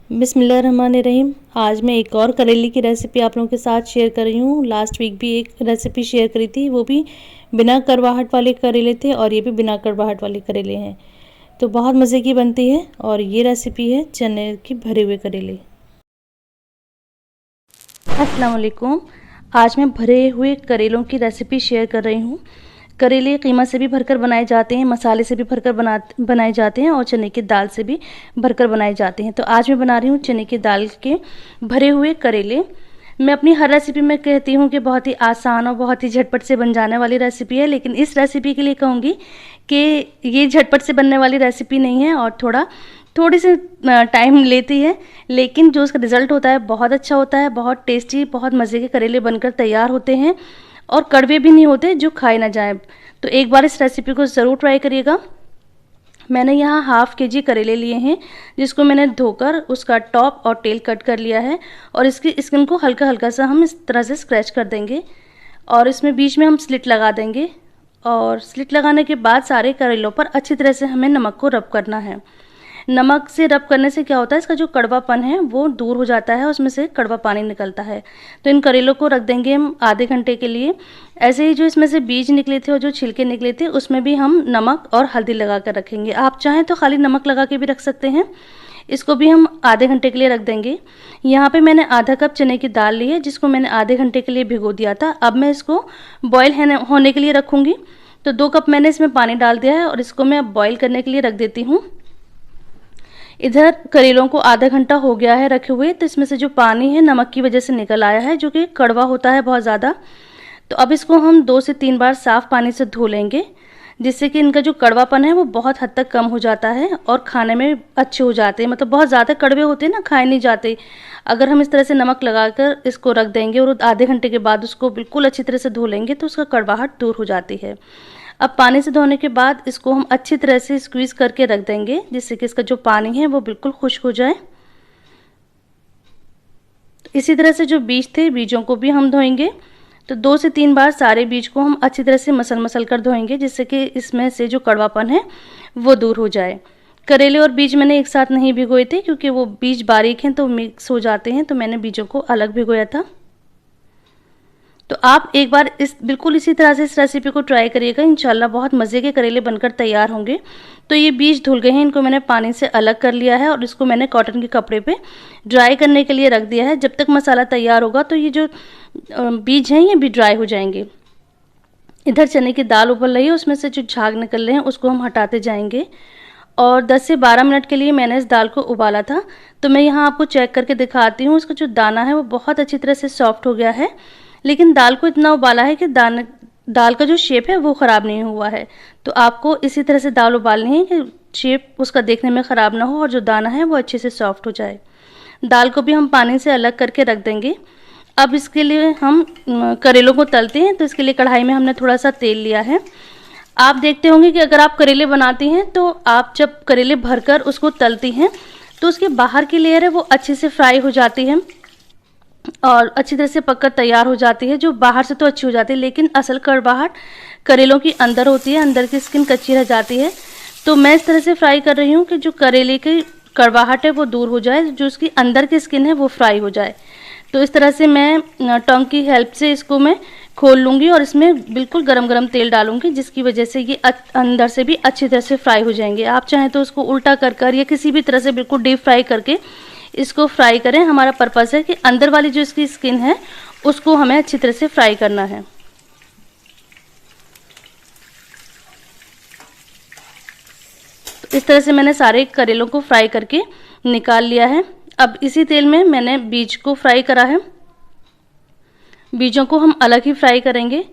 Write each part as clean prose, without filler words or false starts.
बिस्मिल्लाहिर्रहमानिर्रहीम। आज मैं एक और करेले की रेसिपी आप लोगों के साथ शेयर कर रही हूँ। लास्ट वीक भी एक रेसिपी शेयर करी थी, वो भी बिना करवाहट वाले करेले थे और ये भी बिना करवाहट वाले करेले हैं। तो बहुत मज़े की बनती है और ये रेसिपी है चने की भरे हुए करेले। अस्सलाम वालेकुम। आज मैं भरे हुए करेलों की रेसिपी शेयर कर रही हूँ। करेले कीमा से भी भरकर बनाए जाते हैं, मसाले से भी भरकर बनाए जाते हैं और चने की दाल से भी भरकर बनाए जाते हैं। तो आज मैं बना रही हूँ चने की दाल के भरे हुए करेले। मैं अपनी हर रेसिपी में कहती हूँ कि बहुत ही आसान और बहुत ही झटपट से बन जाने वाली रेसिपी है, लेकिन इस रेसिपी के लिए कहूँगी कि ये झटपट से बनने वाली रेसिपी नहीं है और थोड़ी सी टाइम लेती है, लेकिन जो उसका रिज़ल्ट होता है बहुत अच्छा होता है। बहुत टेस्टी, बहुत मज़े के करेले बनकर तैयार होते हैं और कड़वे भी नहीं होते जो खाए ना जाए। तो एक बार इस रेसिपी को ज़रूर ट्राई करिएगा। मैंने यहाँ हाफ़ केजी करेले लिए हैं, जिसको मैंने धोकर उसका टॉप और टेल कट कर लिया है और इसकी स्किन को हल्का हल्का सा हम इस तरह से स्क्रैच कर देंगे और इसमें बीच में हम स्लिट लगा देंगे। और स्लिट लगाने के बाद सारे करेलों पर अच्छी तरह से हमें नमक को रब करना है। नमक से रब करने से क्या होता है, इसका जो कड़वापन है वो दूर हो जाता है, उसमें से कड़वा पानी निकलता है। तो इन करेलों को रख देंगे हम आधे घंटे के लिए। ऐसे ही जो इसमें से बीज निकले थे और जो छिलके निकले थे उसमें भी हम नमक और हल्दी लगा कर रखेंगे। आप चाहें तो खाली नमक लगा के भी रख सकते हैं। इसको भी हम आधे घंटे के लिए रख देंगे। यहाँ पे मैंने आधा कप चने की दाल ली है, जिसको मैंने आधे घंटे के लिए भिगो दिया था। अब मैं इसको बॉयल होने के लिए रखूँगी। तो 2 कप मैंने इसमें पानी डाल दिया है और इसको मैं अब बॉयल करने के लिए रख देती हूँ। इधर करेलों को आधा घंटा हो गया है रखे हुए, तो इसमें से जो पानी है नमक की वजह से निकल आया है, जो कि कड़वा होता है बहुत ज़्यादा। तो अब इसको हम 2 से 3 बार साफ़ पानी से धो लेंगे, जिससे कि इनका जो कड़वापन है वो बहुत हद तक कम हो जाता है और खाने में अच्छे हो जाते हैं। मतलब बहुत ज़्यादा कड़वे होते हैं ना, खाए नहीं जाते। अगर हम इस तरह से नमक लगाकर इसको रख देंगे और आधे घंटे के बाद उसको बिल्कुल अच्छी तरह से धो लेंगे तो उसका कड़वाहट दूर हो जाती है। अब पानी से धोने के बाद इसको हम अच्छी तरह से स्क्वीज़ करके रख देंगे, जिससे कि इसका जो पानी है वो बिल्कुल खुश्क हो जाए। इसी तरह से जो बीज थे, बीजों को भी हम धोएंगे। तो 2 से 3 बार सारे बीज को हम अच्छी तरह से मसल कर धोएंगे, जिससे कि इसमें से जो कड़वापन है वो दूर हो जाए। करेले और बीज मैंने एक साथ नहीं भिगोए थे, क्योंकि वो बीज बारीक हैं तो मिक्स हो जाते हैं, तो मैंने बीजों को अलग भिगोया था। तो आप एक बार बिल्कुल इसी तरह से इस रेसिपी को ट्राई करिएगा, इंशाल्लाह बहुत मज़े के करेले बनकर तैयार होंगे। तो ये बीज धुल गए हैं, इनको मैंने पानी से अलग कर लिया है और इसको मैंने कॉटन के कपड़े पे ड्राई करने के लिए रख दिया है। जब तक मसाला तैयार होगा तो ये जो बीज हैं ये भी ड्राई हो जाएंगे। इधर चने की दाल उबल रही है, उसमें से जो झाग निकल रहे हैं उसको हम हटाते जाएंगे। और 10 से 12 मिनट के लिए मैंने इस दाल को उबाला था। तो मैं यहाँ आपको चेक करके दिखाती हूँ, इसका जो दाना है वो बहुत अच्छी तरह से सॉफ्ट हो गया है। लेकिन दाल को इतना उबाला है कि दाल का जो शेप है वो ख़राब नहीं हुआ है। तो आपको इसी तरह से दाल उबालनी है कि शेप उसका देखने में ख़राब ना हो और जो दाना है वो अच्छे से सॉफ्ट हो जाए। दाल को भी हम पानी से अलग करके रख देंगे। अब इसके लिए हम करेलों को तलते हैं। तो इसके लिए कढ़ाई में हमने थोड़ा सा तेल लिया है। आप देखते होंगे कि अगर आप करेले बनाती हैं तो आप जब करेले भरकर उसको तलती हैं तो उसके बाहर की लेयर है वो अच्छे से फ्राई हो जाती है और अच्छी तरह से पककर तैयार हो जाती है। जो बाहर से तो अच्छी हो जाती है, लेकिन असल कड़वाहट करेलों की अंदर होती है, अंदर की स्किन कच्ची रह जाती है। तो मैं इस तरह से फ्राई कर रही हूँ कि जो करेले की कड़वाहट है वो दूर हो जाए, जो उसकी अंदर की स्किन है वो फ्राई हो जाए। तो इस तरह से मैं टंग की हेल्प से इसको मैं खोल लूँगी और इसमें बिल्कुल गरम गरम तेल डालूँगी, जिसकी वजह से ये अंदर से भी अच्छी तरह से फ्राई हो जाएंगे। आप चाहें तो उसको उल्टा कर या किसी भी तरह से बिल्कुल डीप फ्राई करके इसको फ्राई करें। हमारा पर्पस है कि अंदर वाली जो इसकी स्किन है उसको हमें अच्छी तरह से फ्राई करना है। तो इस तरह से मैंने सारे करेलों को फ्राई करके निकाल लिया है। अब इसी तेल में मैंने बीज को फ्राई करा है। बीजों को हम अलग ही फ्राई करेंगे।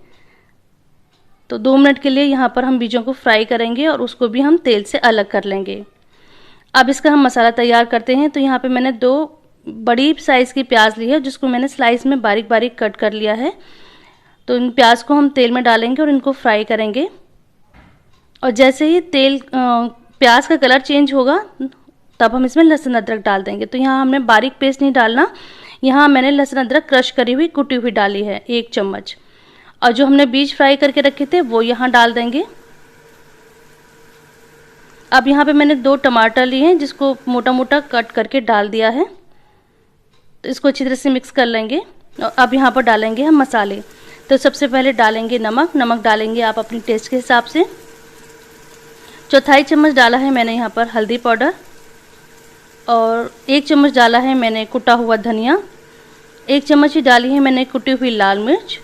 तो 2 मिनट के लिए यहाँ पर हम बीजों को फ्राई करेंगे और उसको भी हम तेल से अलग कर लेंगे। अब इसका हम मसाला तैयार करते हैं। तो यहाँ पे मैंने 2 बड़ी साइज़ की प्याज ली है, जिसको मैंने स्लाइस में बारीक बारीक कट कर लिया है। तो इन प्याज को हम तेल में डालेंगे और इनको फ्राई करेंगे। और जैसे ही प्याज का कलर चेंज होगा तब हम इसमें लहसुन अदरक डाल देंगे। तो यहाँ हमने बारीक पेस्ट नहीं डालना, यहाँ मैंने लहसुन अदरक क्रश करी हुई कुटी हुई डाली है 1 चम्मच। और जो हमने बीज फ्राई करके रखे थे वो यहाँ डाल देंगे। अब यहाँ पे मैंने 2 टमाटर लिए हैं जिसको मोटा मोटा कट करके डाल दिया है। तो इसको अच्छी तरह से मिक्स कर लेंगे। और अब यहाँ पर डालेंगे हम मसाले। तो सबसे पहले डालेंगे नमक। नमक डालेंगे आप अपनी टेस्ट के हिसाब से। 1/4 चम्मच डाला है मैंने यहाँ पर हल्दी पाउडर, और 1 चम्मच डाला है मैंने कुटा हुआ धनिया, 1 चम्मच ही डाली है मैंने कुटी हुई लाल मिर्च,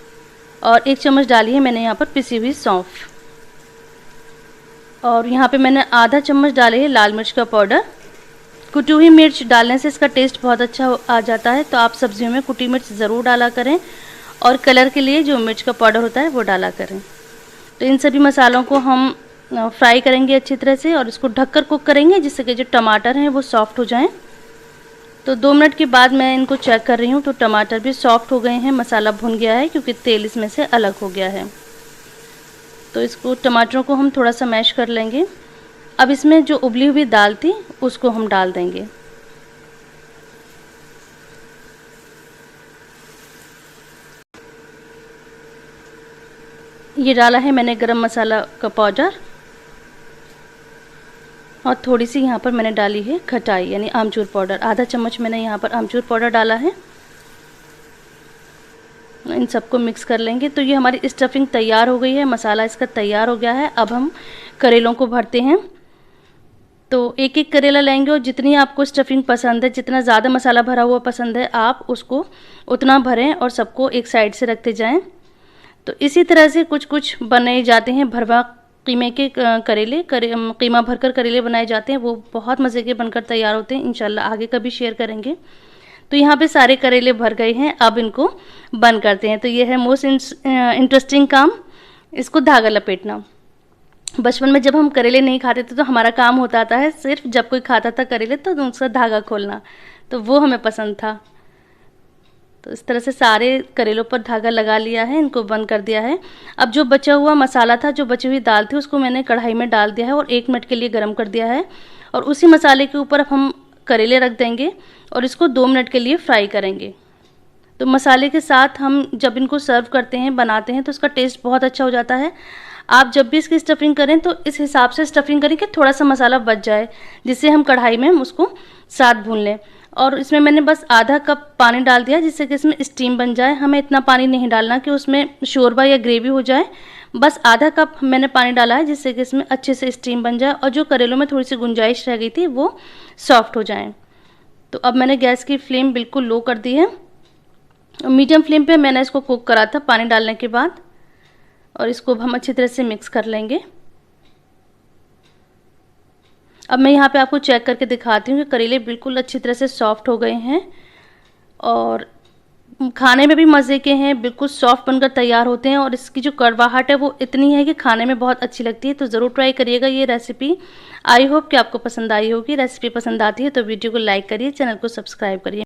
और 1 चम्मच डाली है मैंने यहाँ पर पिसी हुई सौंफ, और यहाँ पे मैंने आधा चम्मच डाले है लाल मिर्च का पाउडर। कुटी हुई मिर्च डालने से इसका टेस्ट बहुत अच्छा आ जाता है, तो आप सब्जियों में कुटी मिर्च ज़रूर डाला करें, और कलर के लिए जो मिर्च का पाउडर होता है वो डाला करें। तो इन सभी मसालों को हम फ्राई करेंगे अच्छी तरह से, और इसको ढककर कुक करेंगे जिससे कि जो टमाटर हैं वो सॉफ्ट हो जाएं। तो 2 मिनट के बाद मैं इनको चेक कर रही हूँ, तो टमाटर भी सॉफ्ट हो गए हैं, मसाला भुन गया है क्योंकि तेल इसमें से अलग हो गया है। तो इसको टमाटरों को हम थोड़ा सा मैश कर लेंगे। अब इसमें जो उबली हुई दाल थी उसको हम डाल देंगे। ये डाला है मैंने गरम मसाला का पाउडर, और थोड़ी सी यहाँ पर मैंने डाली है खटाई यानी आमचूर पाउडर। आधा चम्मच मैंने यहाँ पर आमचूर पाउडर डाला है। इन सबको मिक्स कर लेंगे। तो ये हमारी स्टफिंग तैयार हो गई है, मसाला इसका तैयार हो गया है। अब हम करेलों को भरते हैं। तो एक एक करेला लेंगे, और जितनी आपको स्टफिंग पसंद है, जितना ज़्यादा मसाला भरा हुआ पसंद है, आप उसको उतना भरें और सबको एक साइड से रखते जाएं। तो इसी तरह से कुछ कुछ बनाए जाते हैं भरवा कीमे के करेले, कीमा भरकर करेले बनाए जाते हैं, वो बहुत मज़े के बनकर तैयार होते हैं। इंशाल्लाह आगे कभी शेयर करेंगे। तो यहाँ पे सारे करेले भर गए हैं, अब इनको बंद करते हैं। तो ये है मोस्ट इंटरेस्टिंग काम, इसको धागा लपेटना। बचपन में जब हम करेले नहीं खाते थे तो हमारा काम होता था है सिर्फ जब कोई खाता था करेले तो उसका धागा खोलना, तो वो हमें पसंद था। तो इस तरह से सारे करेलों पर धागा लगा लिया है, इनको बंद कर दिया है। अब जो बचा हुआ मसाला था, जो बची हुई दाल थी, उसको मैंने कढ़ाई में डाल दिया है और 1 मिनट के लिए गर्म कर दिया है। और उसी मसाले के ऊपर हम करेले रख देंगे और इसको 2 मिनट के लिए फ्राई करेंगे। तो मसाले के साथ हम जब इनको सर्व करते हैं, बनाते हैं, तो इसका टेस्ट बहुत अच्छा हो जाता है। आप जब भी इसकी स्टफिंग करें तो इस हिसाब से स्टफिंग करें कि थोड़ा सा मसाला बच जाए, जिससे हम कढ़ाई में उसको साथ भून लें। और इसमें मैंने बस आधा कप पानी डाल दिया जिससे कि इसमें स्टीम बन जाए। हमें इतना पानी नहीं डालना कि उसमें शोरबा या ग्रेवी हो जाए, बस आधा कप मैंने पानी डाला है जिससे कि इसमें अच्छे से स्टीम बन जाए और जो करेलों में थोड़ी सी गुंजाइश रह गई थी वो सॉफ्ट हो जाए। तो अब मैंने गैस की फ्लेम बिल्कुल लो कर दी है। मीडियम फ्लेम पे मैंने इसको कुक करा था पानी डालने के बाद, और इसको हम अच्छी तरह से मिक्स कर लेंगे। अब मैं यहाँ पे आपको चेक करके दिखाती हूँ कि करेले बिल्कुल अच्छी तरह से सॉफ्ट हो गए हैं और खाने में भी मज़े के हैं, बिल्कुल सॉफ्ट बनकर तैयार होते हैं। और इसकी जो कड़वाहट है वो इतनी है कि खाने में बहुत अच्छी लगती है। तो ज़रूर ट्राई करिएगा ये रेसिपी। आई होप कि आपको पसंद आई होगी। रेसिपी पसंद आती है तो वीडियो को लाइक करिए, चैनल को सब्सक्राइब करिए।